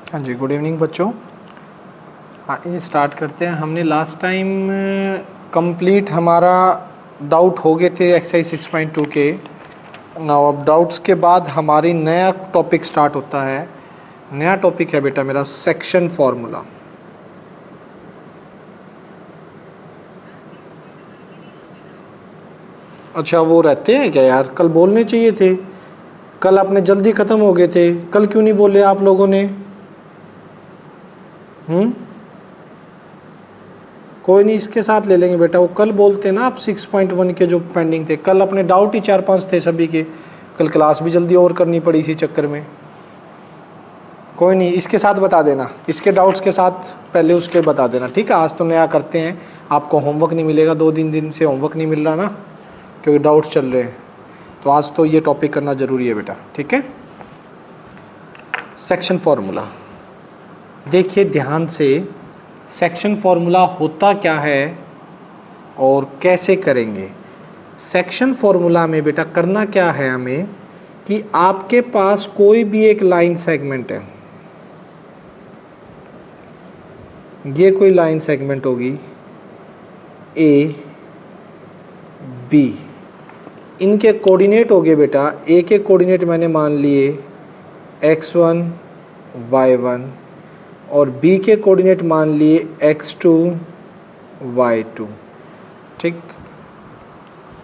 हाँ जी, good evening बच्चों। हाँ, ये स्टार्ट करते हैं। हमने लास्ट टाइम कंप्लीट हमारा डाउट हो गए थे एक्सरसाइज 6.2 के। नाउ अब डाउट्स के बाद हमारी नया टॉपिक स्टार्ट होता है। नया टॉपिक है बेटा मेरा सेक्शन फार्मूला। अच्छा, वो रहते हैं क्या यार? कल बोलने चाहिए थे। कल आपने जल्दी ख़त्म हो गए थे, कल क्यों नहीं बोले आप लोगों ने? कोई नहीं, इसके साथ ले लेंगे बेटा। वो कल बोलते ना आप 6.1 के जो पेंडिंग थे। कल अपने डाउट ही 4-5 थे सभी के। कल क्लास भी जल्दी ओवर करनी पड़ी इसी चक्कर में। कोई नहीं, इसके साथ बता देना, इसके डाउट्स के साथ पहले उसके बता देना, ठीक है? आज तो नया करते हैं, आपको होमवर्क नहीं मिलेगा। 2-3 दिन से होमवर्क नहीं मिल रहा ना, क्योंकि डाउट्स चल रहे हैं। तो आज तो ये टॉपिक करना ज़रूरी है बेटा, ठीक है? सेक्शन फार्मूला देखिए ध्यान से। सेक्शन फार्मूला होता क्या है और कैसे करेंगे? सेक्शन फार्मूला में बेटा करना क्या है हमें कि आपके पास कोई भी एक लाइन सेगमेंट है। ये कोई लाइन सेगमेंट होगी ए बी। इनके कोऑर्डिनेट हो गए बेटा। ए के कोऑर्डिनेट मैंने मान लिए x1 y1 और बी के कोऑर्डिनेट मान लिए x2 y2, ठीक?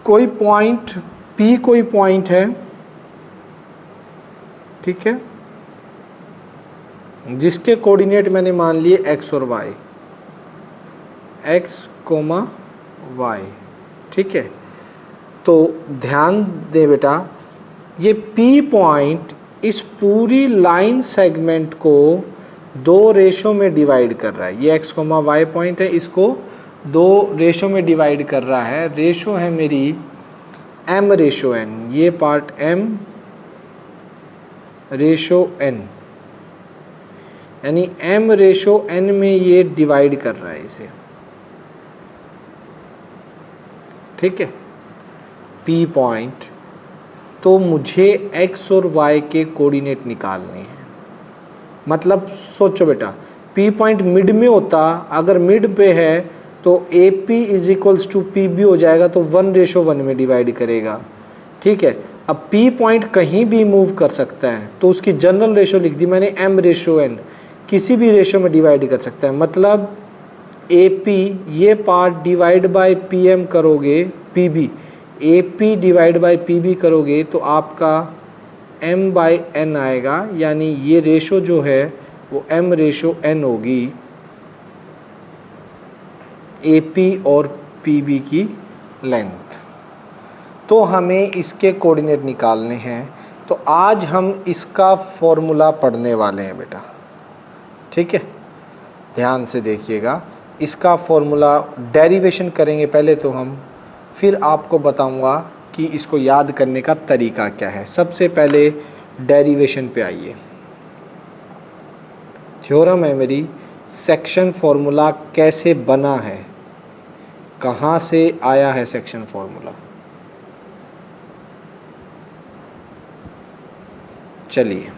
कोई पॉइंट P कोई पॉइंट है, ठीक है, जिसके कोऑर्डिनेट मैंने मान लिए x और y, x, y, ठीक है? तो ध्यान दे बेटा, ये P पॉइंट इस पूरी लाइन सेगमेंट को 2 रेशो में डिवाइड कर रहा है। ये x, y पॉइंट है, इसको 2 रेशो में डिवाइड कर रहा है। रेशो है मेरी m रेशो n, ये पार्ट m रेशो n, यानी m रेशो n में ये डिवाइड कर रहा है इसे, ठीक है? P point. तो मुझे x और y के कोऑर्डिनेट निकालने हैं। मतलब सोचो बेटा, P पॉइंट मिड में होता, अगर मिड पे है तो AP is equals to PB हो जाएगा, तो 1:1 में डिवाइड करेगा, ठीक है? अब P पॉइंट कहीं भी मूव कर सकता है, तो उसकी जनरल रेशो लिख दी मैंने m रेशो n, किसी भी रेशो में डिवाइड कर सकता है। मतलब AP ये पार्ट डिवाइड बाय PM करोगे, PB AP divide by PB करोगे तो आपका m/n आएगा, यानी ये रेशो जो है वो m रेशो n होगी AP और PB की लेंथ। तो हमें इसके कोऑर्डिनेट निकालने हैं। तो आज हम इसका फॉर्मूला पढ़ने वाले हैं बेटा, ठीक है? ध्यान से देखिएगा, इसका फॉर्मूला डेरिवेशन करेंगे पहले तो हम, फिर आपको बताऊंगा कि इसको याद करने का तरीका क्या है। सबसे पहले डेरिवेशन पे आइए। थ्योरम है मेरी, सेक्शन फार्मूला कैसे बना है, कहाँ से आया है सेक्शन फार्मूला। चलिए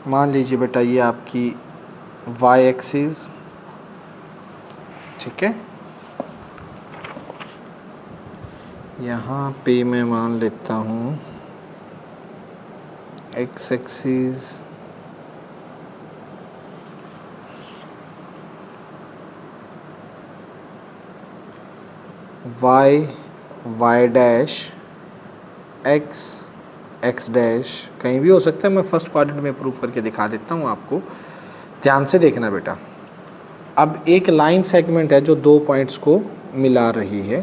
मान लीजिए बेटा ये आपकी y एक्सिस, ठीक है? यहाँ पे मैं मान लेता हूँ x axis, y dash, x dash, कहीं भी हो सकता है। मैं फर्स्ट क्वाड्रेंट में प्रूफ करके दिखा देता हूँ आपको। ध्यान से देखना बेटा। अब एक लाइन सेगमेंट है जो 2 पॉइंट्स को मिला रही है।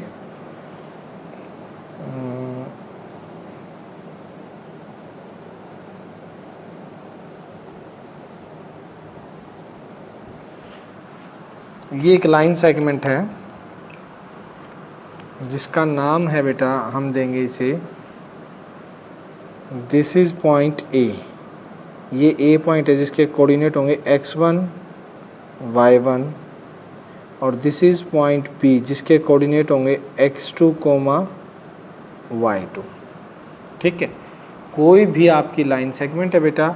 ये एक लाइन सेगमेंट है जिसका नाम है बेटा, हम देंगे इसे, दिस इज पॉइंट ए। ये ए पॉइंट है जिसके कोऑर्डिनेट होंगे x1 y1 और दिस इज़ पॉइंट P जिसके कोऑर्डिनेट होंगे x2, y2। ठीक है, कोई भी आपकी लाइन सेगमेंट है बेटा,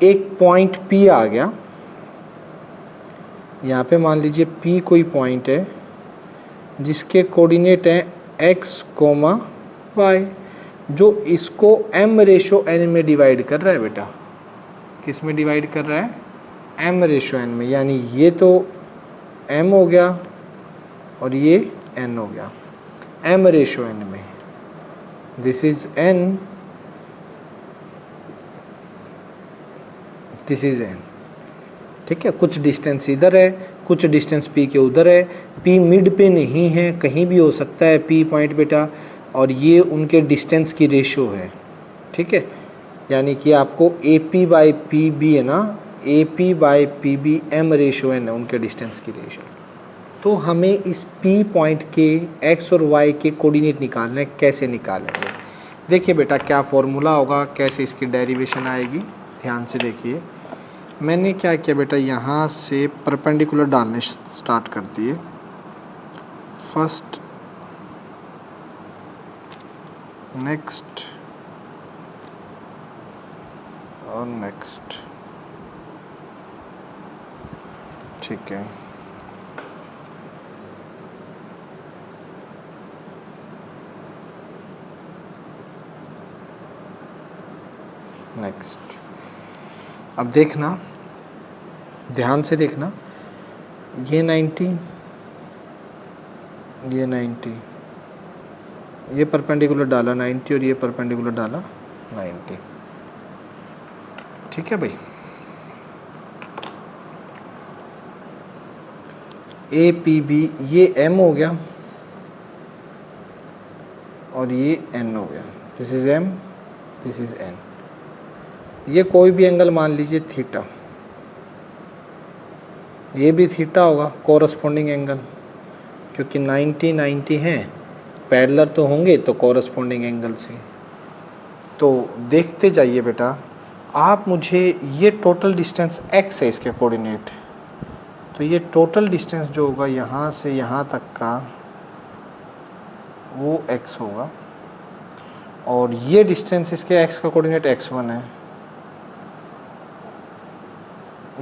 एक पॉइंट P आ गया, यहाँ पे मान लीजिए P कोई पॉइंट है जिसके कोऑर्डिनेट हैं x, y, जो इसको m/n में डिवाइड कर रहा है बेटा। किस में डिवाइड कर रहा है? m/n में, यानी ये तो m हो गया और ये n हो गया, m/n में। This is n, this is n। ठीक है, कुछ डिस्टेंस इधर है, कुछ डिस्टेंस P के उधर है। P मिड पे नहीं है, कहीं भी हो सकता है P पॉइंट बेटा, और ये उनके डिस्टेंस की रेशो है। ठीक है, यानी कि आपको AP/PB है ना, AP/PB m/n है उनके डिस्टेंस की रेशो। तो हमें इस P पॉइंट के x और y के कोऑर्डिनेट निकालने, कैसे निकालेंगे? देखिए बेटा क्या फॉर्मूला होगा, कैसे इसकी डेरिवेशन आएगी, ध्यान से देखिए। मैंने क्या किया बेटा, यहाँ से परपेंडिकुलर डालने स्टार्ट कर दिए। फर्स्ट, नेक्स्ट और नेक्स्ट। ठीक है, नेक्स्ट। अब देखना, ध्यान से देखना, ये 90, ये 90, ये परपेंडिकुलर डाला 90 और ये परपेंडिकुलर डाला 90। ठीक है भाई, APB ये m हो गया और ये n हो गया। This is m, this is n। ये कोई भी एंगल मान लीजिए थीटा, ये भी थीटा होगा, कोरस्पॉन्डिंग एंगल, क्योंकि 90 90 हैं, पैरेलल तो होंगे तो कोरस्पॉन्डिंग एंगल से। तो देखते जाइए बेटा, आप मुझे ये टोटल डिस्टेंस x है इसके कोऑर्डिनेट, तो ये टोटल डिस्टेंस जो होगा यहाँ से यहाँ तक का वो x होगा, और ये डिस्टेंस इसके x का कोऑर्डिनेट x1 है,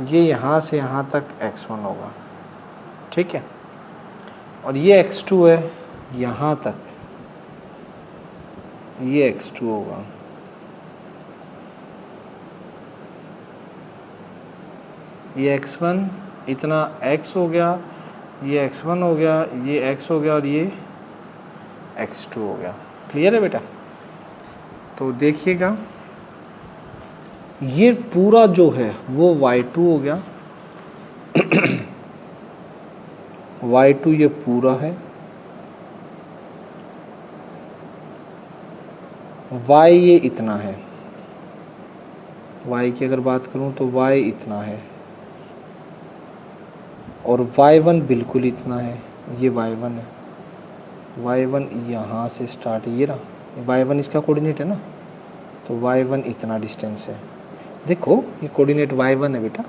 ये यहाँ से यहाँ तक x1 होगा। ठीक है, और ये x2 है यहाँ तक, ये x2 होगा। ये x1 इतना x हो गया, ये x1 हो गया, ये x हो गया और ये x2 हो गया। क्लियर है बेटा? तो देखिएगा, ये पूरा जो है वो y2 हो गया, y2 ये पूरा है, y ये इतना है, y की अगर बात करूं तो y इतना है, और y1 बिल्कुल इतना है, ये y1 है, y1 यहाँ से स्टार्ट, ये रहा y1 इसका कोऑर्डिनेट है ना, तो y1 इतना डिस्टेंस है। देखो ये कोऑर्डिनेट y1 है बेटा,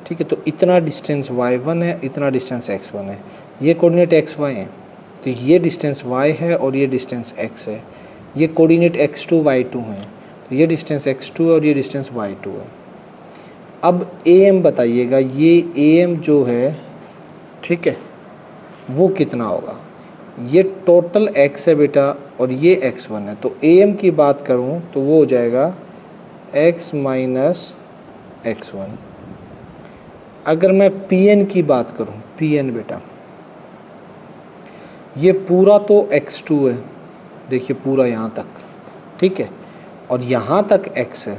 ठीक है, तो इतना डिस्टेंस y1 है, इतना डिस्टेंस x1 है, ये कोऑर्डिनेट xy है, तो ये डिस्टेंस y है और ये डिस्टेंस x है, ये कोऑर्डिनेट x2 y2 हैं, तो ये डिस्टेंस x2 है और ये डिस्टेंस y2 है। अब am बताइएगा, ये am जो है, ठीक है, वो कितना होगा? ये टोटल x है बेटा और ये x1 है, तो am की बात करूं तो वो हो जाएगा x माइनस x1। अगर मैं Pn की बात करूं, Pn बेटा, ये पूरा तो x2 है, देखिए पूरा यहाँ तक, ठीक है, और यहाँ तक x है,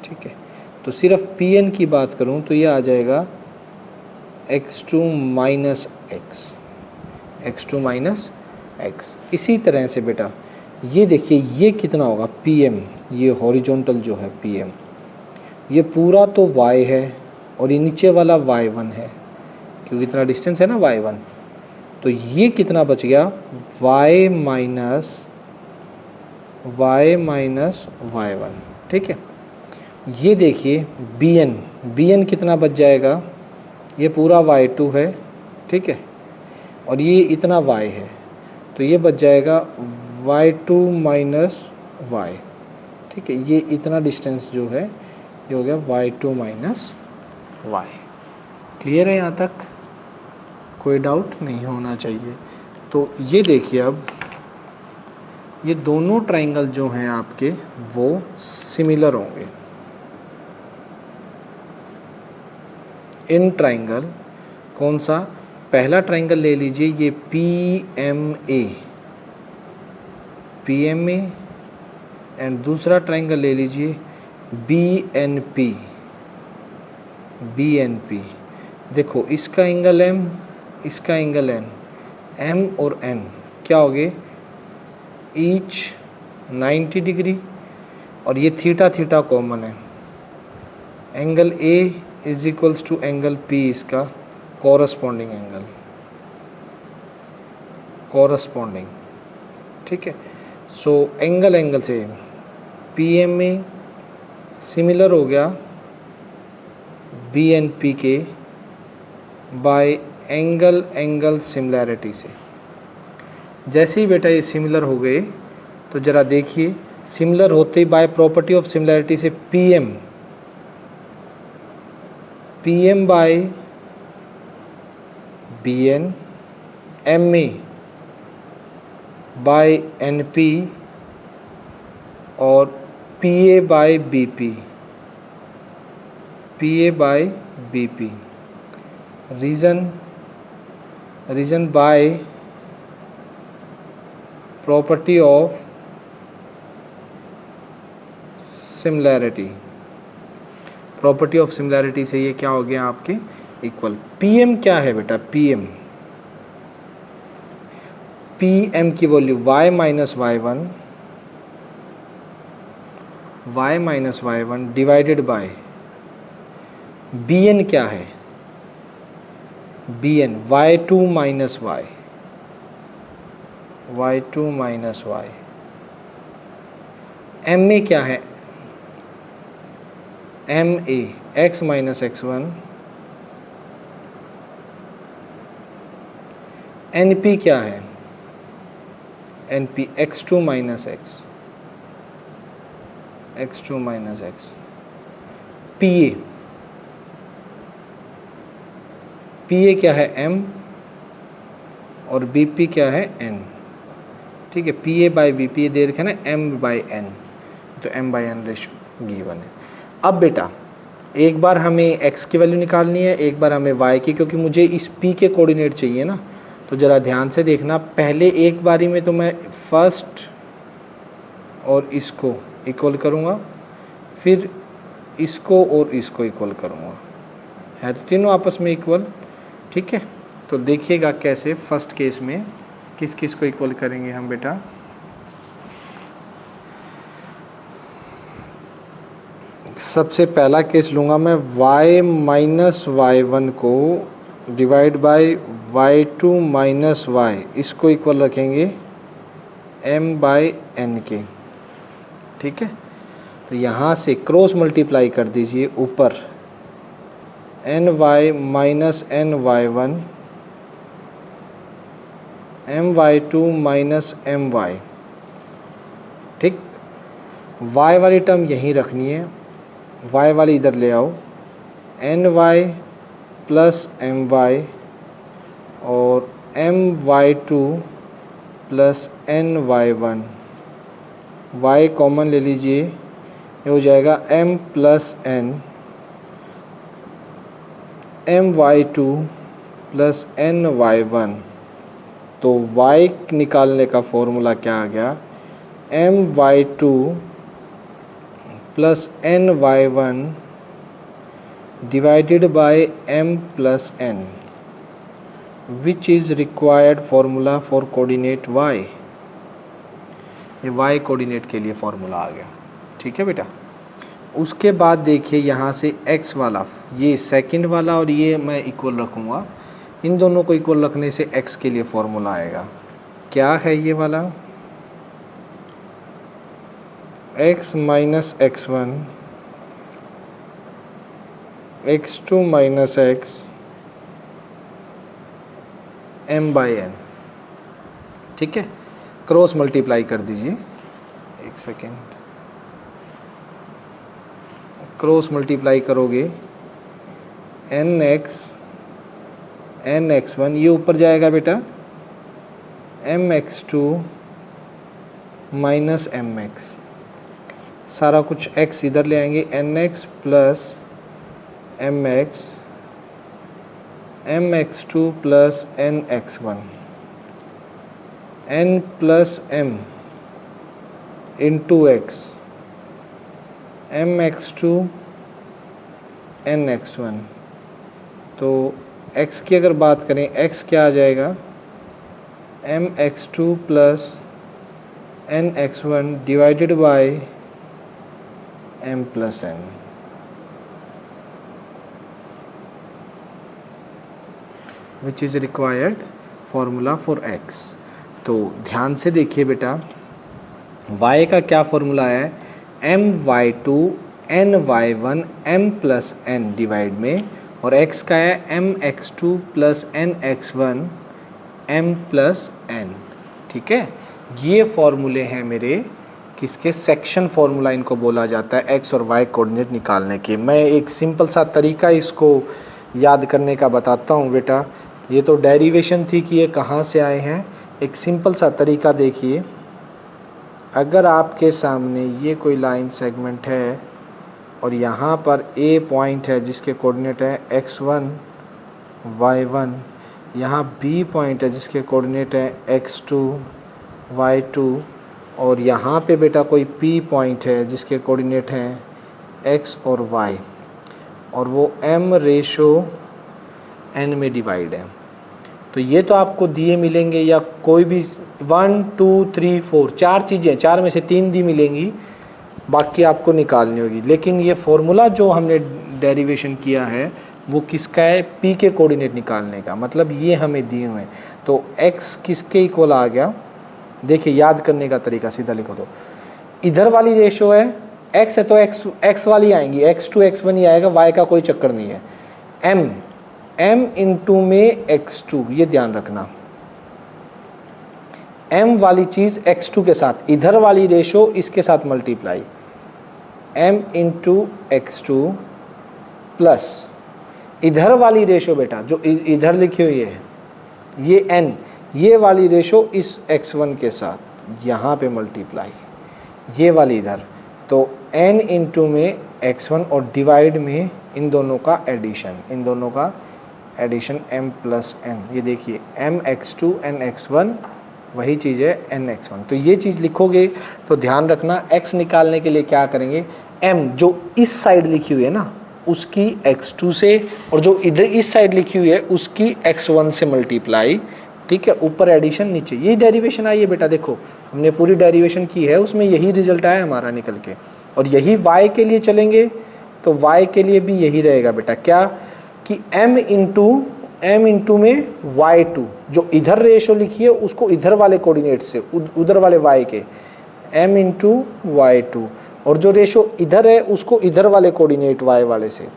ठीक है, तो सिर्फ Pn की बात करूं तो ये आ जाएगा x2 minus x, x2 minus x। इसी तरह से बेटा ये देखिए, ये कितना होगा Pm, ये हॉरिजॉन्टल जो है Pm, ये पूरा तो y है और ये नीचे वाला y1 है, क्योंकि इतना डिस्टेंस है ना y1, तो ये कितना बच गया? y minus y1। ठीक है, ये देखिए Bn कितना बच जाएगा? ये पूरा y2 है ठीक है, और ये इतना y है, तो ये बच जाएगा y2 माइनस y। ठीक है, ये इतना डिस्टेंस जो है ये हो गया y2 माइनस y। क्लियर है यहाँ तक? कोई डाउट नहीं होना चाहिए। तो ये देखिए, अब ये दोनों ट्राइंगल जो हैं आपके वो सिमिलर होंगे। इन ट्राइंगल कौन सा? पहला ट्राइंगल ले लीजिए, ये PMA एंड दूसरा ट्राइंगल ले लीजिए BNP। देखो, इसका एंगल M, इसका एंगल N, M और N क्या हो गए? ईच 90 डिग्री, और ये थीटा थीटा कॉमन है। Angle A is equals to angle P, इसका कॉरस्पॉन्डिंग एंगल, कॉरस्पॉन्डिंग। ठीक है, सो एंगल से PMA सिमिलर हो गया BNP के बाय एंगल सिमिलैरिटी से। जैसे ही बेटा ये सिमिलर हो गए, तो ज़रा देखिए, सिमिलर होते ही बाय प्रॉपर्टी ऑफ सिमिलैरिटी से PM by BN, MA by NP और PA by BP। Reason by property of similarity. Property of similarity से ये क्या हो गया आपके? इक्वल। PM क्या है बेटा? PM की value y minus y1 divided by BN क्या है? BN y2 minus y। MA क्या है? MA x minus x1। NP क्या है? NP x2 minus x। PA क्या है? M, और BP क्या है? N। ठीक है, PA बाई BP दे रखा है ना, M बाई N, तो M by N ratio given है। अब बेटा एक बार हमें x की वैल्यू निकालनी है, एक बार हमें y की, क्योंकि मुझे इस P के कोऑर्डिनेट चाहिए ना। तो ज़रा ध्यान से देखना, पहले एक बारी में तो मैं फर्स्ट और इसको इक्वल करूँगा, फिर इसको और इसको इक्वल करूँगा, है तो तीनों आपस में इक्वल। ठीक है, तो देखिएगा कैसे फर्स्ट केस में किस किस को इक्वल करेंगे हम बेटा। सबसे पहला केस लूँगा मैं, y माइनस y1 को divide by y2 minus y, इसको इक्वल रखेंगे m बाय n के। ठीक है, तो यहाँ से क्रॉस मल्टीप्लाई कर दीजिए ऊपर, ny minus ny1 my2 minus my। ठीक, y वाली टर्म यहीं रखनी है, y वाली इधर ले आओ, ny प्लस my और my2 plus ny1, y common ले लीजिए, ये हो जाएगा m plus n my2 plus ny1। तो y निकालने का फॉर्मूला क्या आ गया? my2 plus ny1 divided by m plus n, which is required formula for coordinate y। ये y कोऑर्डिनेट के लिए फार्मूला आ गया। ठीक है बेटा, उसके बाद देखिए यहाँ से x वाला, ये सेकंड वाला और ये मैं इक्वल रखूँगा, इन दोनों को इक्वल रखने से x के लिए फॉर्मूला आएगा। क्या है ये वाला? x minus x1 x2 minus x m by n, ठीक है। क्रॉस मल्टीप्लाई कर दीजिए, एक सेकेंड, क्रॉस मल्टीप्लाई करोगे nx1, ये ऊपर जाएगा बेटा mx2 माइनस mx, सारा कुछ x इधर ले आएंगे, nx plus mx, mx2 plus nx1, n plus m into x, mx2 nx1। तो x की अगर बात करें, x क्या आ जाएगा, mx2 plus nx1 divided by m plus n। Which is required formula for x। तो ध्यान से देखिए बेटा, y का क्या फॉर्मूला है, my2 ny1 m plus n divide में, और x का है mx2 plus nx1 m plus n, ठीक है। ये फॉर्मूले हैं मेरे किसके, सेक्शन फॉर्मूला इनको बोला जाता है x और y कोऑर्डिनेट निकालने के। मैं एक सिंपल सा तरीका इसको याद करने का बताता हूँ बेटा। ये तो डेरिवेशन थी कि ये कहाँ से आए हैं, एक सिंपल सा तरीका देखिए। अगर आपके सामने ये कोई लाइन सेगमेंट है और यहाँ पर a पॉइंट है जिसके कोऑर्डिनेट है x1 y1, यहाँ b पॉइंट है जिसके कोऑर्डिनेट है x2 y2, और यहाँ पे बेटा कोई p पॉइंट है जिसके कोऑर्डिनेट हैं x और y, और वो m रेशो n में डिवाइड है। तो ये तो आपको दिए मिलेंगे, या कोई भी 1 2 3 4 चार चीज़ें, चार में से 3 दी मिलेंगी, बाकी आपको निकालनी होगी। लेकिन ये फॉर्मूला जो हमने डेरिवेशन किया है वो किसका है, p के कोऑर्डिनेट निकालने का, मतलब ये हमें दिए हुए हैं। तो x किसके इक्वल आ गया, देखिए याद करने का तरीका सीधा लिखो। तो इधर वाली रेशो है x है तो x वाली आएंगी, x2 x1 ही आएगा, y का कोई चक्कर नहीं है। m इंटू में x2, ये ध्यान रखना, m वाली चीज़ x2 के साथ, इधर वाली रेशो इसके साथ multiply, m into x2 plus इधर वाली रेशो बेटा जो इधर लिखी हुई है ये n, ये वाली रेशो इस x1 के साथ यहाँ पे मल्टीप्लाई, ये वाली इधर, तो n इंटू में x1 और डिवाइड में इन दोनों का एडिशन, इन दोनों का एडिशन m प्लस n। ये देखिए mx2 nx1 वही चीज़ है nx1। तो ये चीज़ लिखोगे तो ध्यान रखना, x निकालने के लिए क्या करेंगे, m जो इस साइड लिखी हुई है ना उसकी x2 से, और जो इधर इस साइड लिखी हुई है उसकी x1 से मल्टीप्लाई, ठीक है, ऊपर एडिशन नीचे। ये डेरिवेशन आई है बेटा, देखो हमने पूरी डेरिवेशन की है, उसमें यही रिजल्ट आया हमारा निकल के। और यही y के लिए चलेंगे तो y के लिए भी यही रहेगा बेटा, क्या कि m इंटू में y2, जो इधर रेशो लिखी है उसको इधर वाले कोऑर्डिनेट से, उधर वाले y के m इंटू y2, और जो रेशो इधर है उसको इधर वाले कोऑर्डिनेट y वाले से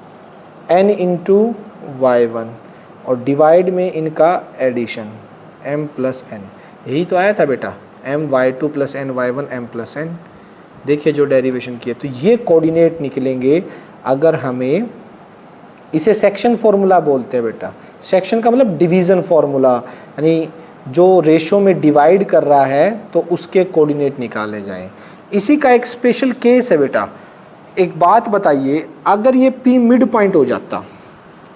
n इंटू y1, और डिवाइड में इनका एडिशन m प्लस n। यही तो आया था बेटा, m y2 plus n y1 m plus n। देखिए जो डेरिवेशन किए, तो ये कोऑर्डिनेट निकलेंगे। अगर हमें इसे सेक्शन फॉर्मूला बोलते हैं बेटा, सेक्शन का मतलब डिवीज़न फार्मूला, यानी जो रेशो में डिवाइड कर रहा है तो उसके कोऑर्डिनेट निकाले जाएं। इसी का एक स्पेशल केस है बेटा। एक बात बताइए, अगर ये p मिड पॉइंट हो जाता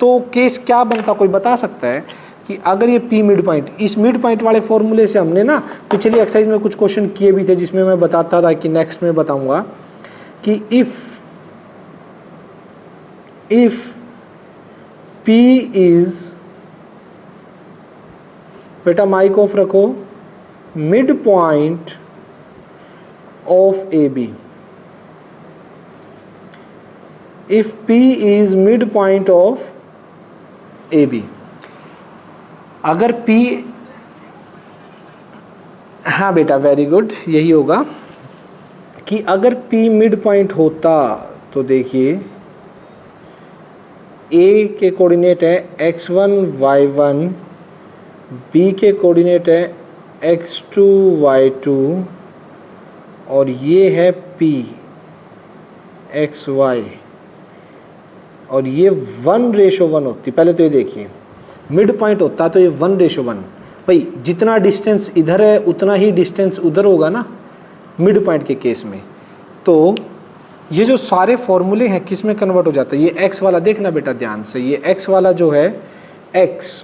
तो केस क्या बनता, कोई बता सकता है कि अगर ये p मिड पॉइंट, इस मिड पॉइंट वाले फॉर्मूले से हमने ना पिछली एक्सरसाइज में कुछ क्वेश्चन किए भी थे, जिसमें मैं बताता था कि नेक्स्ट में बताऊंगा कि इफ p इज, बेटा माइक ऑफ रखो, mid point of AB, if P is midpoint of AB, अगर P, हाँ बेटा वेरी गुड, यही होगा कि अगर P मिड पॉइंट होता तो देखिए A के कोऑर्डिनेट है x1 y1 बी के कोऑर्डिनेट है x2 y2 और ये है p xy और ये 1:1 होती। पहले तो ये देखिए मिड पॉइंट होता तो ये 1:1, भाई जितना डिस्टेंस इधर है उतना ही डिस्टेंस उधर होगा ना मिड पॉइंट के केस में। तो ये जो सारे फॉर्मूले हैं किस में कन्वर्ट हो जाता है, ये x वाला देखना बेटा ध्यान से, ये x वाला जो है x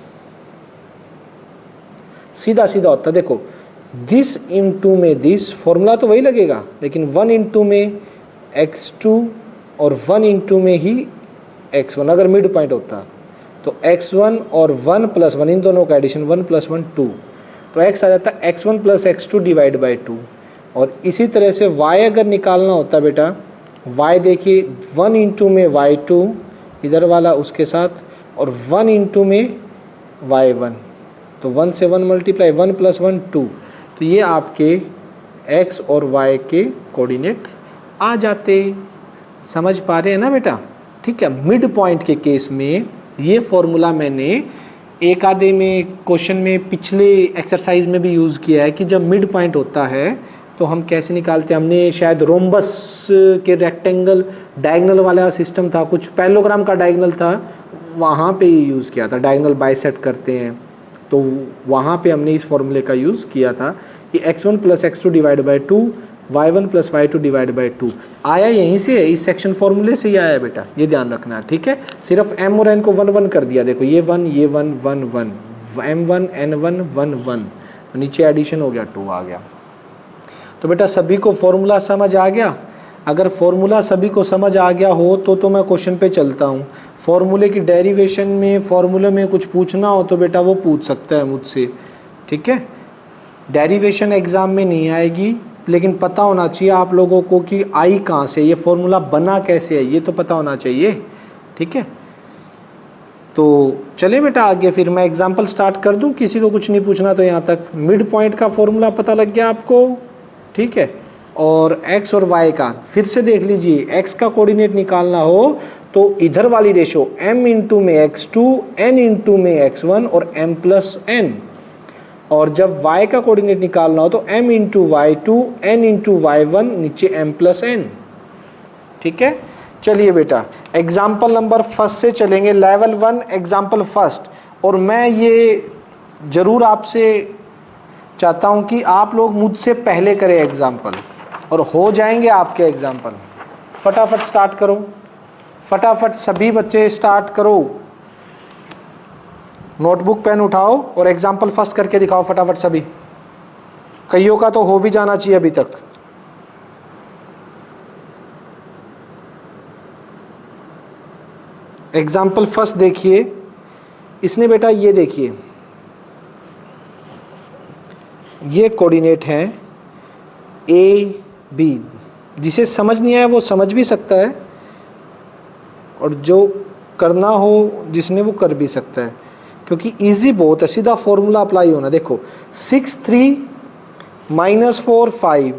सीधा सीधा होता है। देखो दिस इनटू में दिस फॉर्मूला तो वही लगेगा, लेकिन 1 इनटू में x2 और 1 इनटू में ही x1 अगर मिड पॉइंट होता तो x1 और 1 + 1 इन दोनों का एडिशन 1 + 1 2, तो x आ जाता है x1 + x2 डिवाइड बाई 2। और इसी तरह से y अगर निकालना होता बेटा, y देखिए 1 इनटू में y2 इधर वाला उसके साथ और 1 इनटू में y1, तो 1 से 1 मल्टीप्लाई 1 + 1 2, तो ये आपके x और y के कोऑर्डिनेट आ जाते। समझ पा रहे हैं ना बेटा? ठीक है, मिड पॉइंट के केस में ये फॉर्मूला मैंने एक आधे में क्वेश्चन में पिछले एक्सरसाइज में भी यूज़ किया है कि जब मिड पॉइंट होता है तो हम कैसे निकालते हैं। हमने शायद रोम्बस के रेक्टेंगल डायगोनल वाला सिस्टम था, कुछ पैरेललोग्राम का डायगोनल था, वहाँ पे यूज़ किया था। डायगोनल बाइसेक्ट करते हैं तो वहाँ पे हमने इस फॉर्मूले का यूज़ किया था कि x1 + x2 divide by 2 y1 + y2 divide by 2 आया यहीं से, इस सेक्शन फॉर्मूले से ही आया बेटा, ये ध्यान रखना। ठीक है, सिर्फ m और n को 1 1 कर दिया। देखो ये 1 ये 1 1 1 m1 n1 1 1, तो नीचे एडिशन हो गया 2 आ गया। तो बेटा सभी को फॉर्मूला समझ आ गया? अगर फॉर्मूला सभी को समझ आ गया हो तो मैं क्वेश्चन पे चलता हूँ। फॉर्मूले की डेरिवेशन में फॉर्मूले में कुछ पूछना हो तो बेटा वो पूछ सकता है मुझसे। ठीक है, डेरिवेशन एग्ज़ाम में नहीं आएगी, लेकिन पता होना चाहिए आप लोगों को कि आई कहाँ से, ये फॉर्मूला बना कैसे है, ये तो पता होना चाहिए। ठीक है, तो चले बेटा आगे, फिर मैं एग्जांपल स्टार्ट कर दूं। किसी को कुछ नहीं पूछना तो यहाँ तक मिड पॉइंट का फॉर्मूला पता लग गया आपको। ठीक है, और x और y का फिर से देख लीजिए, x का कोऑर्डिनेट निकालना हो तो इधर वाली रेशो m इंटू में x2 n इंटू में x1 और m + n, और जब y का कोऑर्डिनेट निकालना हो तो m into y2 n into y1 नीचे m + n। ठीक है, चलिए बेटा एग्जाम्पल नंबर फर्स्ट से चलेंगे, लेवल 1 एग्जाम्पल फर्स्ट। और मैं ये ज़रूर आपसे चाहता हूँ कि आप लोग मुझसे पहले करें एग्जाम्पल, और हो जाएंगे आपके एग्जाम्पल। फटाफट स्टार्ट करो, फटाफट सभी बच्चे स्टार्ट करो, नोटबुक पेन उठाओ और एग्जाम्पल फर्स्ट करके दिखाओ फटाफट सभी। कईयों का तो हो भी जाना चाहिए अभी तक। एग्जाम्पल फर्स्ट देखिए, इसने बेटा ये देखिए, ये कोऑर्डिनेट हैं ए बी। जिसे समझ नहीं आया वो समझ भी सकता है, और जो करना हो जिसने वो कर भी सकता है, क्योंकि इजी बहुत है, सीधा फॉर्मूला अप्लाई होना। देखो 6 3 -4 5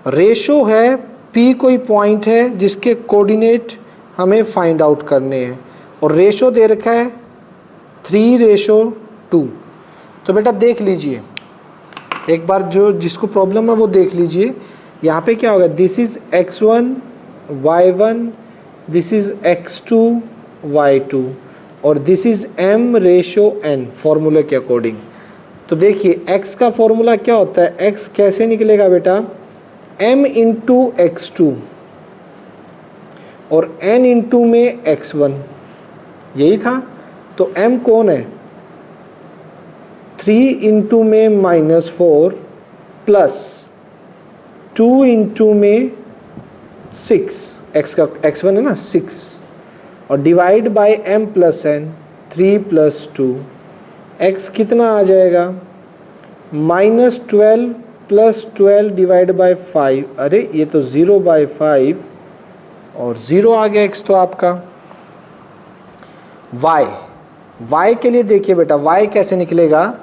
रेशो है, पी कोई पॉइंट है जिसके कोऑर्डिनेट हमें फाइंड आउट करने हैं, और रेशो दे रखा है 3:2। तो बेटा देख लीजिए एक बार, जो जिसको प्रॉब्लम है वो देख लीजिए। यहाँ पे क्या होगा, this is x1 y1, this is x2 y2, और दिस इज m/n फॉर्मूले के अकॉर्डिंग। तो देखिए x का फॉर्मूला क्या होता है, x कैसे निकलेगा बेटा, m इंटू x2 और n इंटू में x1, यही था। तो m कौन है, 3 इंटू में -4 प्लस 2 इंटू में 6, x का x1 है ना 6, और divide by m + n 3 + 2, x कितना आ जाएगा -12 + 12 डिवाइड बाय 5, अरे ये तो 0/5 और 0 आ गया x तो आपका। y के लिए देखिए बेटा, y कैसे निकलेगा,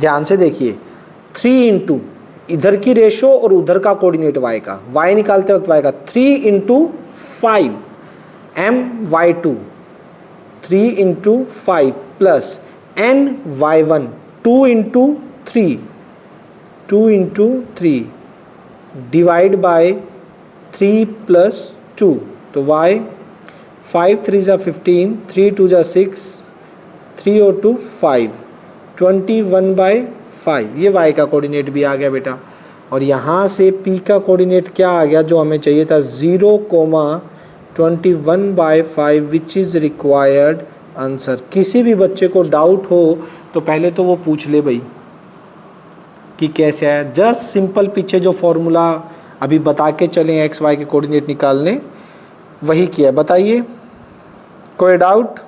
ध्यान से देखिए, 3 इंटू इधर की रेशो और उधर का कोऑर्डिनेट y का, y निकालते वक्त y का 3 into 5 my2, 3 into 5 plus n y1 2 into 3, 2 into 3 divide by 3 plus 2, तो y 5 3 जा 15, 3 2 जा 6, 3 और 2 5, 21/5 ये y का कोऑर्डिनेट भी आ गया बेटा। और यहाँ से p का कोऑर्डिनेट क्या आ गया जो हमें चाहिए था, 0,21/5 विच इज़ रिक्वायर्ड आंसर। किसी भी बच्चे को डाउट हो तो पहले तो वो पूछ ले भाई कि कैसे है, जस्ट सिंपल पीछे जो फॉर्मूला अभी बता के चले एक्स वाई के कोऑर्डिनेट निकालने वही किया। बताइए कोई doubt?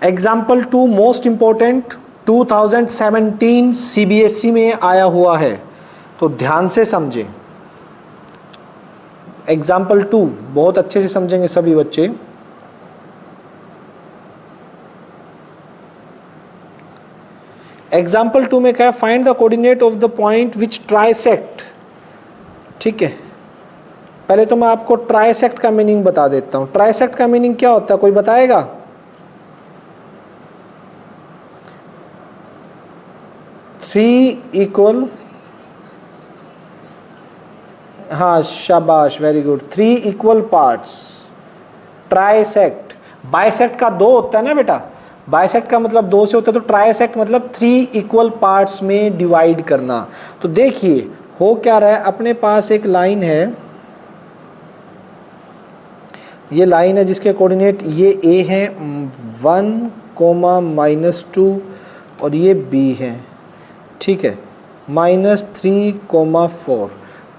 Example 2 most important 2017 CBSE में आया हुआ है, तो ध्यान से समझें। एग्जाम्पल 2 बहुत अच्छे से समझेंगे सभी बच्चे। एग्जाम्पल 2 में क्या है, find the coordinate of the point which trisect. ठीक है, पहले तो मैं आपको ट्राइसेक्ट का मीनिंग बता देता हूं। ट्राइसेक्ट का मीनिंग क्या होता है, कोई बताएगा? थ्री इक्वल, हाँ शाबाश, very good, 3 equal parts. Trisect, bisect का 2 होता है ना बेटा, बाइसेक्ट का मतलब 2 से होता है, तो ट्राइसेक्ट मतलब 3 इक्वल पार्ट्स में डिवाइड करना। तो देखिए हो क्या रहा है, अपने पास एक लाइन है, ये लाइन है जिसके कोऑर्डिनेट ये a है 1,-2 और ये b है, ठीक है, -3,4।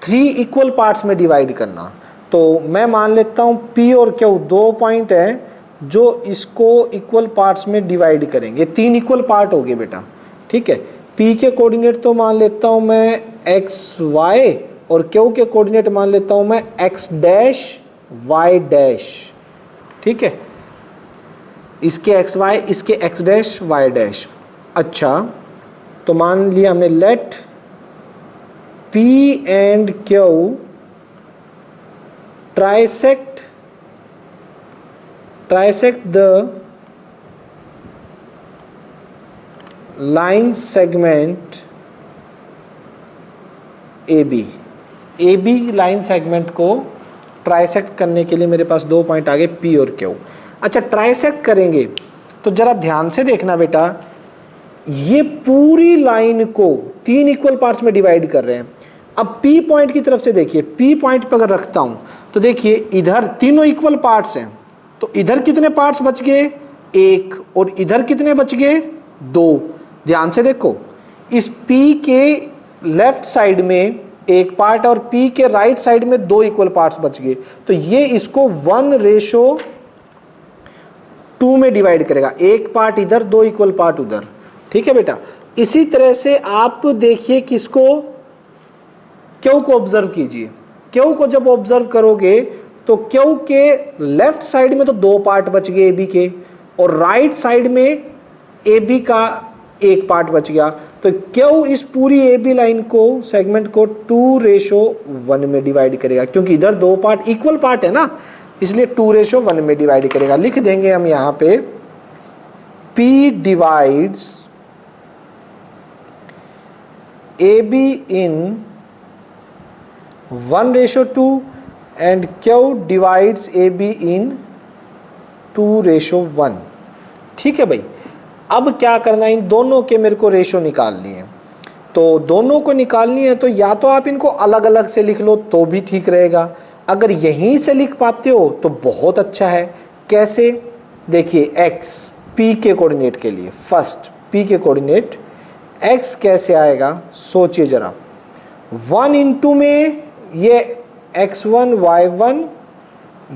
3 इक्वल पार्ट्स में डिवाइड करना। तो मैं मान लेता हूँ p और q 2 पॉइंट हैं जो इसको इक्वल पार्ट्स में डिवाइड करेंगे। 3 इक्वल पार्ट हो गए बेटा, ठीक है। p के कोऑर्डिनेट तो मान लेता हूँ मैं x y और q के कोऑर्डिनेट मान लेता हूँ मैं x डैश y डैश, ठीक है, इसके x y इसके x डैश y डैश। अच्छा तो मान लिया हमने, let p and q trisect the line segment AB। Line segment को ट्राइसेक्ट करने के लिए मेरे पास 2 पॉइंट आ गए P और Q। अच्छा ट्राइसेक्ट करेंगे तो जरा ध्यान से देखना बेटा, ये पूरी लाइन को 3 इक्वल पार्ट्स में डिवाइड कर रहे हैं। अब P पॉइंट की तरफ से देखिए, P पॉइंट पर अगर रखता हूं तो देखिए इधर तीनों इक्वल पार्ट्स हैं, तो इधर कितने पार्ट्स बच गए, 1, और इधर कितने बच गए, 2। ध्यान से देखो, इस P के लेफ्ट साइड में 1 पार्ट और P के राइट साइड में 2 इक्वल पार्ट्स बच गए, तो ये इसको 1:2 में डिवाइड करेगा, 1 पार्ट इधर 2 इक्वल पार्ट उधर, ठीक है बेटा। इसी तरह से आप देखिए किसको, क्यू को ऑब्जर्व कीजिए। क्यू को जब ऑब्जर्व करोगे तो क्यू के लेफ्ट साइड में तो 2 पार्ट बच गए AB के, और राइट साइड में AB का 1 पार्ट बच गया। तो क्यू इस पूरी AB लाइन को, सेगमेंट को 2:1 में डिवाइड करेगा, क्योंकि इधर 2 पार्ट इक्वल पार्ट है ना, इसलिए 2:1 में डिवाइड करेगा। लिख देंगे हम यहां पे P divides AB in 1:2 and Q divides AB in 2:1। ठीक है भाई, अब क्या करना है, इन दोनों के मेरे को रेशो निकालनी है। तो दोनों को निकालनी है तो या तो आप इनको अलग अलग से लिख लो तो भी ठीक रहेगा, अगर यहीं से लिख पाते हो तो बहुत अच्छा है। कैसे, देखिए x p के कोऑर्डिनेट के लिए, फर्स्ट p के कोऑर्डिनेट x कैसे आएगा, सोचिए जरा। 1 इंटू में ये x1 y1,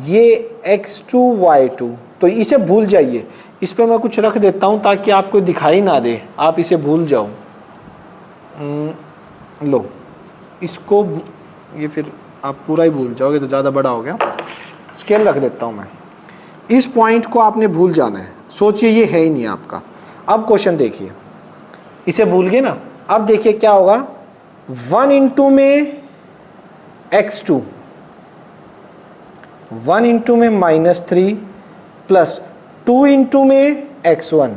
ये x2 y2, तो इसे भूल जाइए। इस पे मैं कुछ रख देता हूं ताकि आपको दिखाई ना दे, आप इसे भूल जाओ। लो इसको, ये फिर आप पूरा ही भूल जाओगे तो ज़्यादा बड़ा हो गया। स्केल रख देता हूं मैं, इस पॉइंट को आपने भूल जाना है। सोचिए ये है ही नहीं आपका। अब क्वेश्चन देखिए, इसे भूल गए ना, अब देखिए क्या होगा। 1 इंटू में x2, 1 इंटू में -3 प्लस 2 इंटू में x1,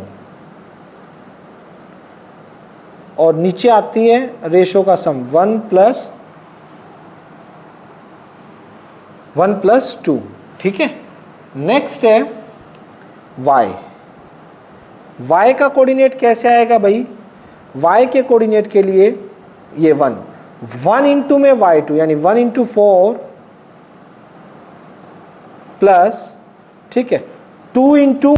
और नीचे आती है रेशो का सम 1+1+2। ठीक है, नेक्स्ट है y। y का कोऑर्डिनेट कैसे आएगा भाई? y के कोऑर्डिनेट के लिए ये 1 इंटू में y2 यानी 1 इंटू 4 प्लस, ठीक है, 2 इंटू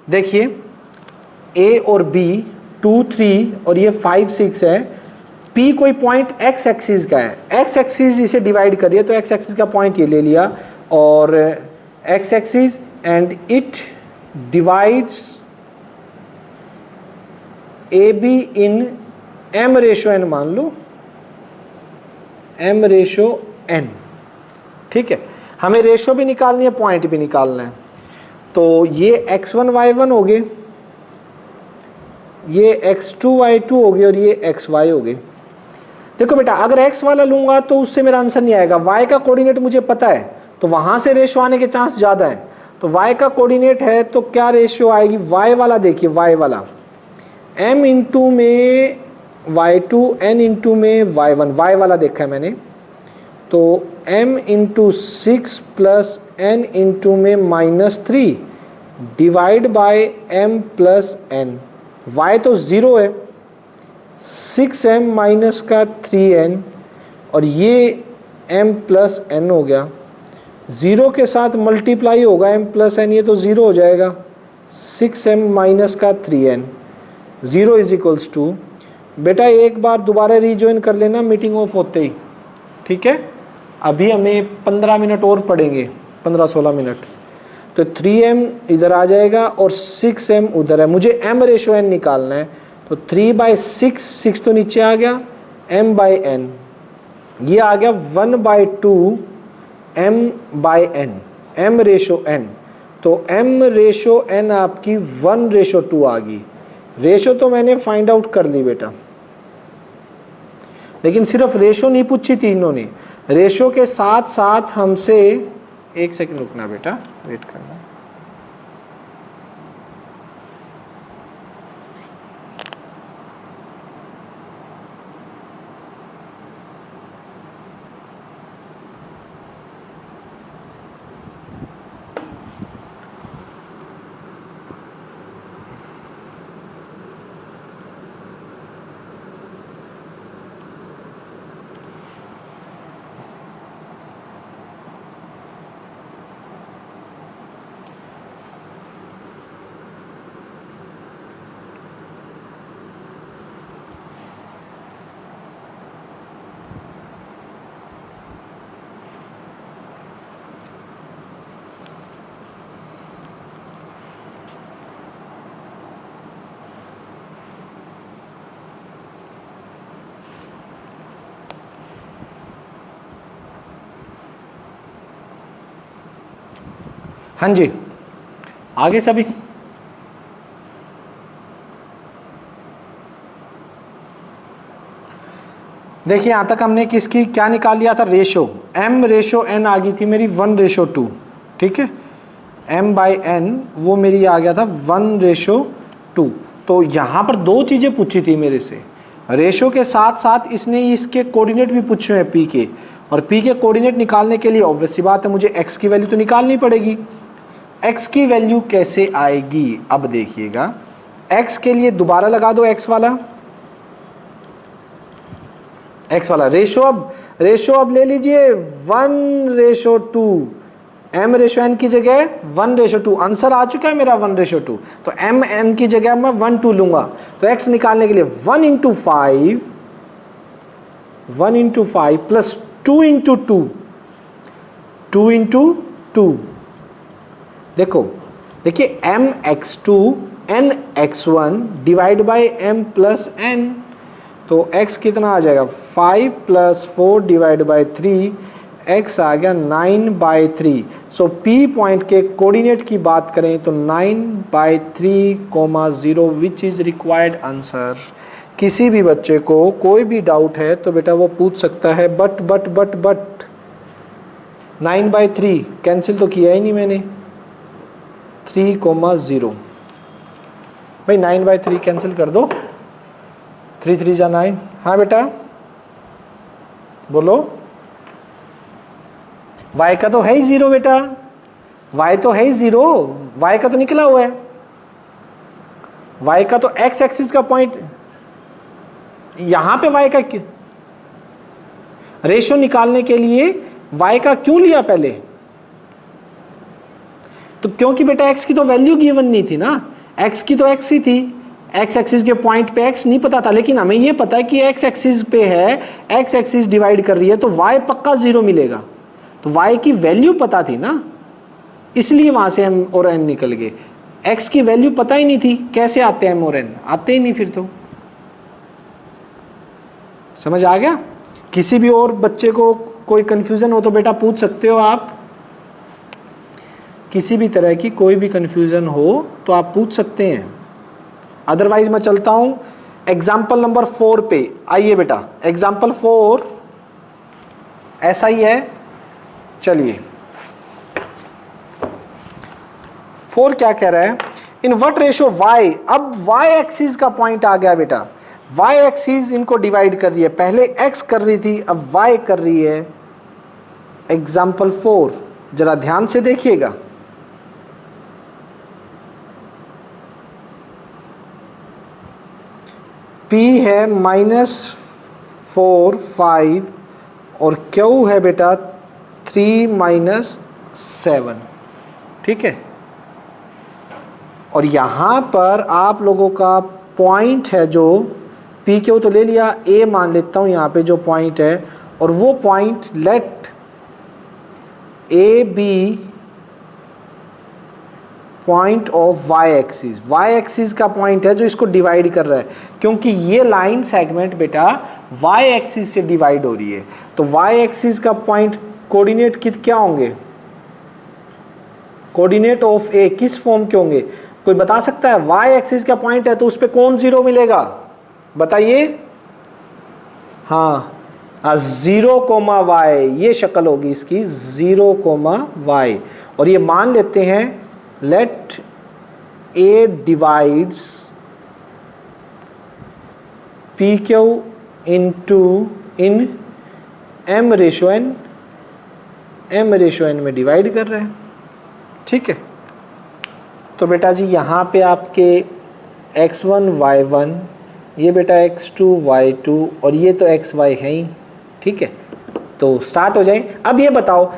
देखिए ए और बी 2 3 और ये 5 6 है। पी कोई पॉइंट एक्स एक्सिस का है, एक्स एक्सिस इसे डिवाइड करिए तो एक्स एक्सिस का पॉइंट ये ले लिया और x axis and it divides A B in m ratio n, मान लो एम रेशो एन। ठीक है, हमें रेशो भी निकालनी है, पॉइंट भी निकालना है। तो ये x1 y1 हो गए, ये x2 y2 हो गए और ये xy हो गए। देखो बेटा, अगर x वाला लूंगा तो उससे मेरा आंसर नहीं आएगा, y का कोऑर्डिनेट मुझे पता है तो वहां से रेशो आने के चांस ज्यादा है। तो y का कोऑर्डिनेट है तो क्या रेशियो आएगी, y वाला देखिए, y वाला m इंटू में y2 n इंटू में y1, y वाला देखा है मैंने, तो m into 6 plus n into में -3 divide by m plus n। y तो 0 है, 6m माइनस का 3n और ये m प्लस n हो गया, 0 के साथ मल्टीप्लाई होगा m प्लस n, ये तो 0 हो जाएगा, 6m माइनस का 3n, 0 इज इक्वल्स टू। बेटा एक बार दोबारा रिजॉइन कर लेना मीटिंग ऑफ होते ही, ठीक है। अभी हमें 15 मिनट और पढ़ेंगे, 15-16 मिनट। तो 3m इधर आ जाएगा और 6m उधर है, मुझे m रेशो n निकालना है। तो 3/6, 6 तो नीचे आ गया, m/n, ये आ गया 1/2 m/n, m रेशो n। तो m रेशो n आपकी 1/2 आ गई। रेशो तो मैंने फाइंड आउट कर ली बेटा, लेकिन सिर्फ रेशो नहीं पूछी थी इन्होंने, रेशो के साथ साथ हमसे, एक सेकंड रुकना बेटा, वेट करना। हाँ जी, आगे सभी। देखिए यहां तक हमने किसकी क्या निकाल लिया था, रेशो, m रेशो n आ गई थी मेरी 1/2, ठीक है, m/n वो मेरी आ गया था 1/2। तो यहां पर दो चीजें पूछी थी मेरे से, रेशो के साथ साथ इसने इसके कोऑर्डिनेट भी पूछे हैं p के, और p के कोऑर्डिनेट निकालने के लिए ऑब्वियस सी बात है मुझे x की वैल्यू तो निकालनी पड़ेगी। x की वैल्यू कैसे आएगी, अब देखिएगा, x के लिए दोबारा लगा दो x वाला रेशो। अब ले लीजिए 1/2, m रेशो n की जगह 1/2, आंसर आ चुका है मेरा 1/2। तो m n की जगह मैं 1/2 लूंगा, तो x निकालने के लिए 1 × 5 प्लस 2 × 2 × 2। देखिए mx2 nx1 divide by m plus n, तो x कितना आ जाएगा, 5 + 4 डिवाइड बाय 3, x आ गया 9/3। सो p पॉइंट के कोऑर्डिनेट की बात करें तो 9/3, 0 विच इज रिक्वायर्ड आंसर। किसी भी बच्चे को कोई भी डाउट है तो बेटा वो पूछ सकता है, बट 9/3 कैंसिल तो किया ही नहीं मैंने, 3, 0 भाई 9/3 कैंसिल कर दो, 3 3 जा 9। हाँ बेटा बोलो, y का तो है ही 0 बेटा, y तो है ही 0, y का तो निकला हुआ है, y का तो x एक्सिस का पॉइंट, यहां पे y का रेशो निकालने के लिए y का क्यों लिया पहले, तो क्योंकि बेटा x की तो वैल्यू गिवन नहीं थी ना, एक्स की तो एक्स ही थी, एक्स एक्सिस के पॉइंट पे एक्स नहीं पता था, लेकिन हमें ये पता है कि एक्स एक्सिस पे है, एक्स एक्सिस डिवाइड कर रही है तो वाई पक्का 0 मिलेगा, तो वाई की वैल्यू पता थी ना, इसलिए वहां से एम और एन निकल गए। एक्स की वैल्यू पता ही नहीं थी, कैसे आते एम और एन? आते ही नहीं फिर तो। समझ आ गया? किसी भी और बच्चे को कोई कंफ्यूजन हो तो बेटा पूछ सकते हो आप, किसी भी तरह की कोई भी कंफ्यूजन हो तो आप पूछ सकते हैं, अदरवाइज मैं चलता हूं एग्जाम्पल नंबर 4 पे। आइए बेटा, एग्जाम्पल 4 ऐसा ही है। चलिए 4 क्या कह रहा है, इन व्हाट रेशियो वाई, अब वाई एक्सिस का पॉइंट आ गया बेटा, वाई एक्सिस इनको डिवाइड कर रही है, पहले एक्स कर रही थी अब वाई कर रही है। एग्जाम्पल 4 जरा ध्यान से देखिएगा, P है -4 5 और Q है बेटा 3 - 7, ठीक है। और यहाँ पर आप लोगों का पॉइंट है जो PQ तो ले लिया, A मान लेता हूँ यहाँ पे जो पॉइंट है, और वो point let A be point of y axis, y axis का पॉइंट है जो इसको डिवाइड कर रहा है, क्योंकि ये लाइन सेगमेंट बेटा वाई एक्सिस से डिवाइड हो रही है, तो वाई एक्सिस का पॉइंट कोऑर्डिनेट क्या होंगे, कोऑर्डिनेट ऑफ ए किस फॉर्म के होंगे? कोई बता सकता है? वाई एक्सिस का पॉइंट है तो उस पर कौन 0 मिलेगा, बताइए। हाँ 0, y, ये शक्ल होगी इसकी 0, y, और ये मान लेते हैं let A divides PQ in M ratio n, M ratio n में डिवाइड कर रहे हैं, ठीक है। तो बेटा जी यहाँ पे आपके x1 y1, ये बेटा x2 y2 और ये तो xy है ही, ठीक है। तो स्टार्ट हो जाए। अब ये बताओ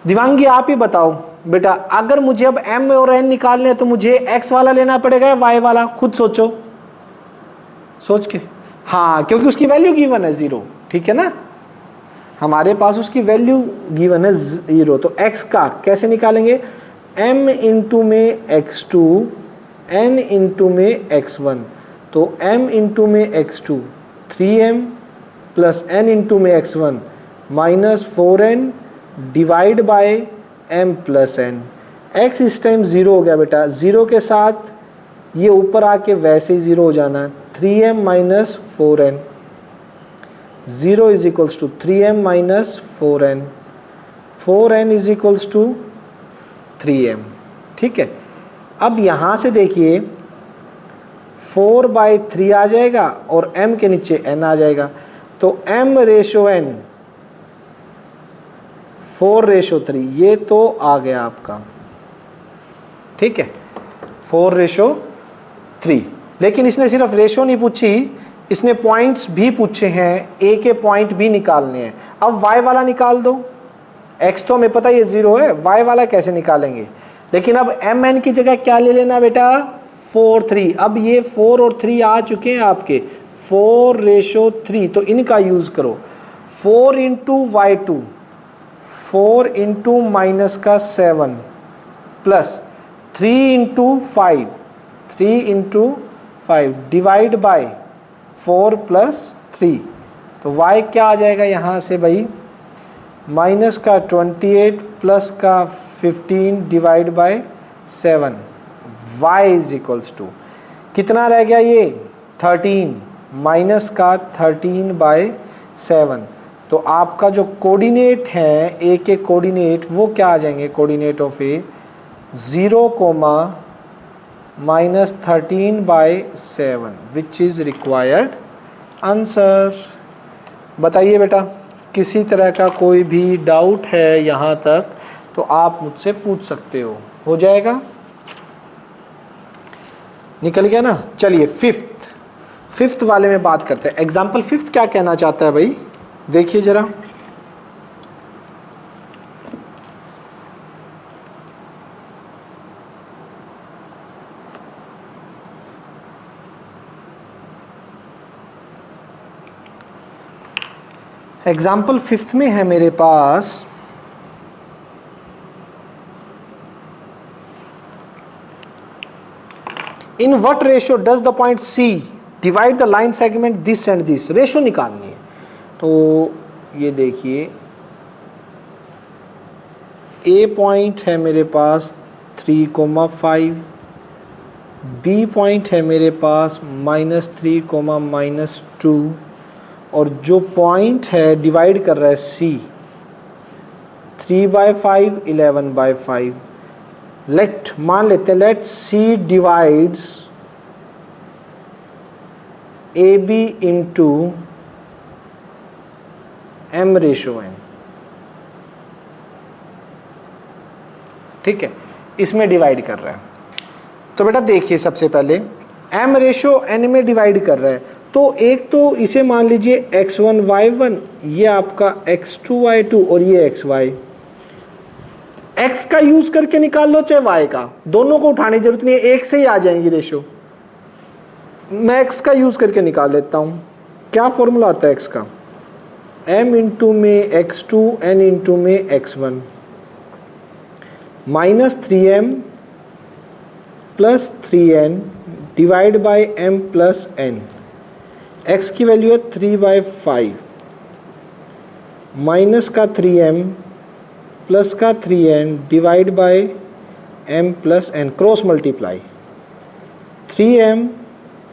दिवांगी, आप ही बताओ बेटा, अगर मुझे अब m और n निकालने हैं तो मुझे x वाला लेना पड़ेगा या y वाला? खुद सोचो, सोच के। हाँ, क्योंकि उसकी वैल्यू गिवन है 0, ठीक है ना, हमारे पास उसकी वैल्यू गिवन है 0, तो x का कैसे निकालेंगे? m इंटू में x2, n इंटू में x1, तो m इंटू में x2 3m plus n into में x1 -4n divide by m plus n। x इस टाइम 0 हो गया बेटा, 0 के साथ ये ऊपर आके वैसे ही 0 हो जाना, 3m - 4n, 0 is equals to 3m - 4n, 4n is equals to 3m, ठीक है। अब यहाँ से देखिए 4/3 आ जाएगा और m के नीचे n आ जाएगा, तो m रेशो n 4/3, ये तो आ गया आपका, ठीक है, 4/3। लेकिन इसने सिर्फ रेशो नहीं पूछी, इसने पॉइंट्स भी पूछे हैं, a के पॉइंट भी निकालने हैं। अब y वाला निकाल दो, x तो हमें पता ये 0 है, y वाला कैसे निकालेंगे? लेकिन अब m n की जगह क्या ले लेना बेटा? 4 3। अब ये 4 और 3 आ चुके हैं आपके, 4/3, तो इनका यूज करो। 4 into y2, 4 into -7 plus 3 into 5, 3 into 5 divide by 4 plus 3, तो y क्या आ जाएगा यहाँ से भाई? माइनस का 28 प्लस का 15 divide by 7, y is equals to कितना रह गया ये? 13 माइनस का 13/7। तो आपका जो कोऑर्डिनेट है ए के कोऑर्डिनेट वो क्या आ जाएंगे? Coordinate of A 0, -13/7 which is required answer. बताइए बेटा, किसी तरह का कोई भी डाउट है यहाँ तक तो आप मुझसे पूछ सकते हो जाएगा? निकल गया ना? चलिए फिफ्थ वाले में बात करते हैं। एग्जाम्पल 5 क्या कहना चाहता है भाई, देखिए जरा। एग्जाम्पल 5th में है मेरे पास in what ratio does the point C divide the line segment this and this, ratio निकालनी है। तो ये देखिए ए पॉइंट है मेरे पास 3,5, बी पॉइंट है मेरे पास -3, -2, और जो पॉइंट है डिवाइड कर रहा है सी 3/5, 11/5। लेट मान लेते हैं let C divides A B into m ratio n. ठीक है, इसमें डिवाइड कर रहा है। तो बेटा देखिए सबसे पहले m रेशो n में डिवाइड कर रहा है, तो एक तो इसे मान लीजिए x1 y1, ये आपका x2 y2 और ये xy। x का यूज करके निकाल लो चाहे y का, दोनों को उठाने की जरूरत नहीं है, एक से ही आ जाएंगी रेशो। मैं x का यूज करके निकाल लेता हूं। क्या फॉर्मूला आता है x का? m इंटू में x2 n इंटू में x1 -3m plus 3n divide by m plus n। x की वैल्यू है 3/5 माइनस का 3m प्लस का 3n divide by m plus n, cross multiply 3m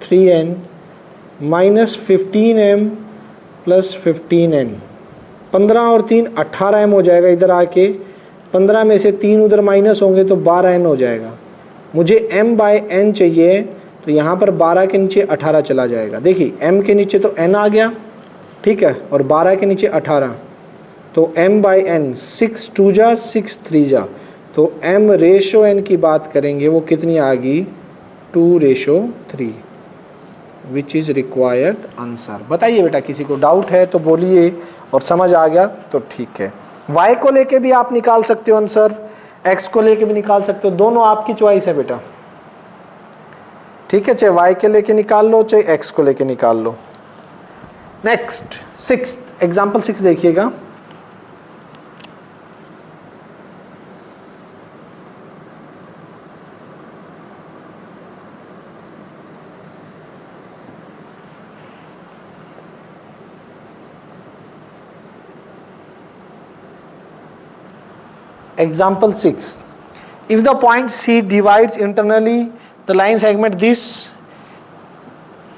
3n minus 15m plus 15n, 15 और 3 18m हो जाएगा। इधर आके 15 में से 3 उधर माइनस होंगे तो 12n हो जाएगा। मुझे m बाय n चाहिए, तो यहाँ पर 12 के नीचे 18 चला जाएगा। देखिए m के नीचे तो n आ गया, ठीक है, और 12 के नीचे 18, तो m बाय n 6 2 जा 6 3 जा, तो m रेशो n की बात करेंगे वो कितनी आ गई 2:3, विच इज़ रिक्वायर्ड आंसर। बताइए बेटा किसी को डाउट है तो बोलिए, और समझ आ गया तो ठीक है। y को लेके भी आप निकाल सकते हो आंसर, x को लेके भी निकाल सकते हो, दोनों आपकी चॉइस है बेटा। ठीक है, चाहे y के लेके निकाल लो चाहे x को लेके निकाल लो। नेक्स्ट 6th एग्जाम्पल 6 देखिएगा। Example 6. If the point C divides internally the line segment this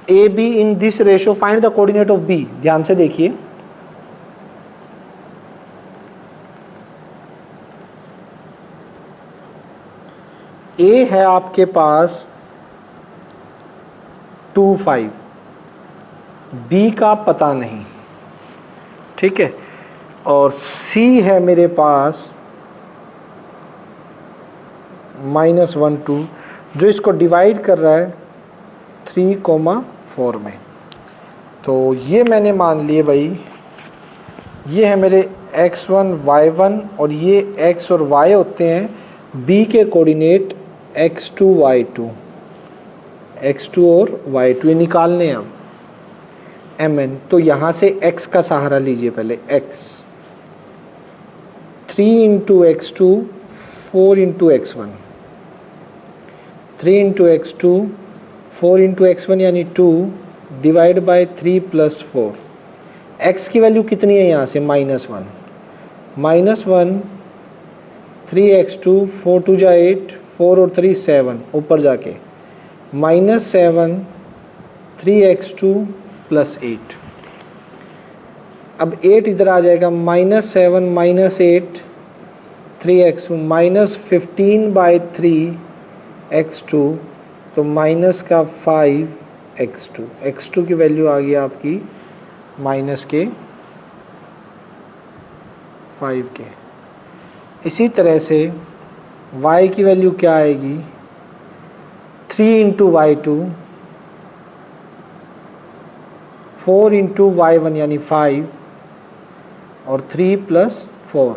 AB in this ratio, find the coordinate of B। ध्यान से देखिए, A है आपके पास 2 5, B का पता नहीं, ठीक है, और C है मेरे पास -1 2, जो इसको डिवाइड कर रहा है 3,4 में। तो ये मैंने मान लिए भाई, ये है मेरे x1 y1 और ये x और y होते हैं b के कोऑर्डिनेट x2 y2, x2 और y2 ये निकालने हैं अब mn। तो यहाँ से x का सहारा लीजिए पहले, x 3 into x2 4 into x1, 3 into x2 4 into x1 यानी 2 डिवाइड बाई 3 प्लस 4। x की वैल्यू कितनी है यहाँ से -1, -1 3x2 4 2 जा 8, 4 और 3 7, ऊपर जाके -7 3x2 प्लस 8। अब 8 इधर आ जाएगा, -7 -8 3x2 -15/3 x2, तो माइनस का 5 x2, x2 की वैल्यू आ गई आपकी -5 के। इसी तरह से y की वैल्यू क्या आएगी 3 इंटू y2, 4 इंटू y1 यानी 5 और 3 प्लस 4।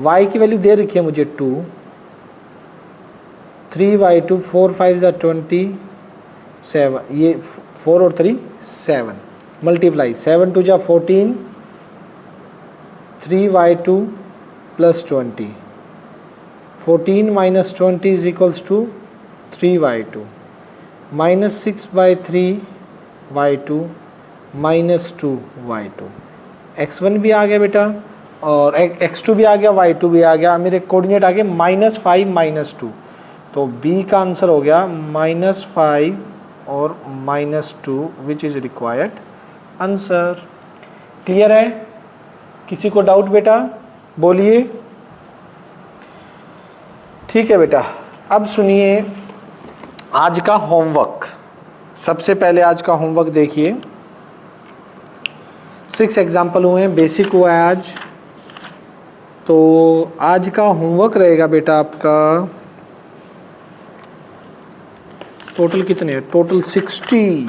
y की वैल्यू दे रखी है मुझे 2, 3y2 4 5 जा 27, ये 4 और 3 7, मल्टीप्लाई 7 2 जा 14 3y2 plus 20, 14 minus 20 is equals to 3y2, minus 6/3y2 minus 2y2। x1 भी आ गया बेटा और x2 भी आ गया, y2 भी आ गया, मेरे कोऑर्डिनेट आ गए -5 -2, तो b का आंसर हो गया -5 और -2 which is required answer. Clear है? किसी को डाउट बेटा बोलिए। ठीक है बेटा, अब सुनिए आज का होमवर्क। सबसे पहले आज का होमवर्क देखिए, 6 एग्जाम्पल हुए हैं, बेसिक हुआ है आज। तो आज का होमवर्क रहेगा बेटा आपका टोटल कितने हैं? टोटल 60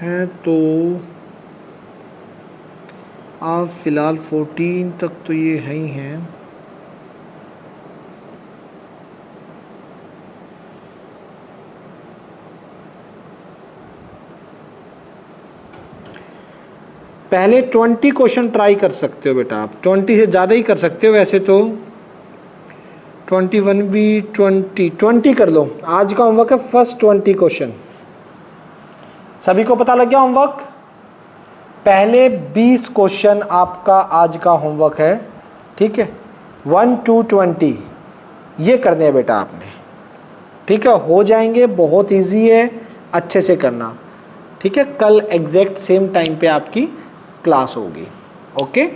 है, तो आप फिलहाल 14 तक तो ये है ही हैं। पहले 20 क्वेश्चन ट्राई कर सकते हो बेटा, आप 20 से ज़्यादा ही कर सकते हो वैसे तो। 21 भी 20 कर लो। आज का होमवर्क है फर्स्ट 20 क्वेश्चन। सभी को पता लग गया होमवर्क? पहले 20 क्वेश्चन आपका आज का होमवर्क है, ठीक है। 1 to 20 ये करने हैं बेटा आपने, ठीक है। हो जाएंगे, बहुत इजी है, अच्छे से करना, ठीक है। कल एग्जैक्ट सेम टाइम पे आपकी क्लास होगी, ओके,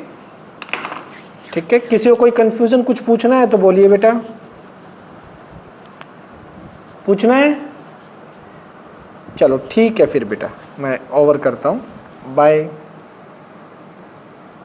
ठीक है। किसी को कोई कंफ्यूजन कुछ पूछना है तो बोलिए बेटा, पूछना है? चलो ठीक है फिर बेटा, मैं ओवर करता हूँ, बाय।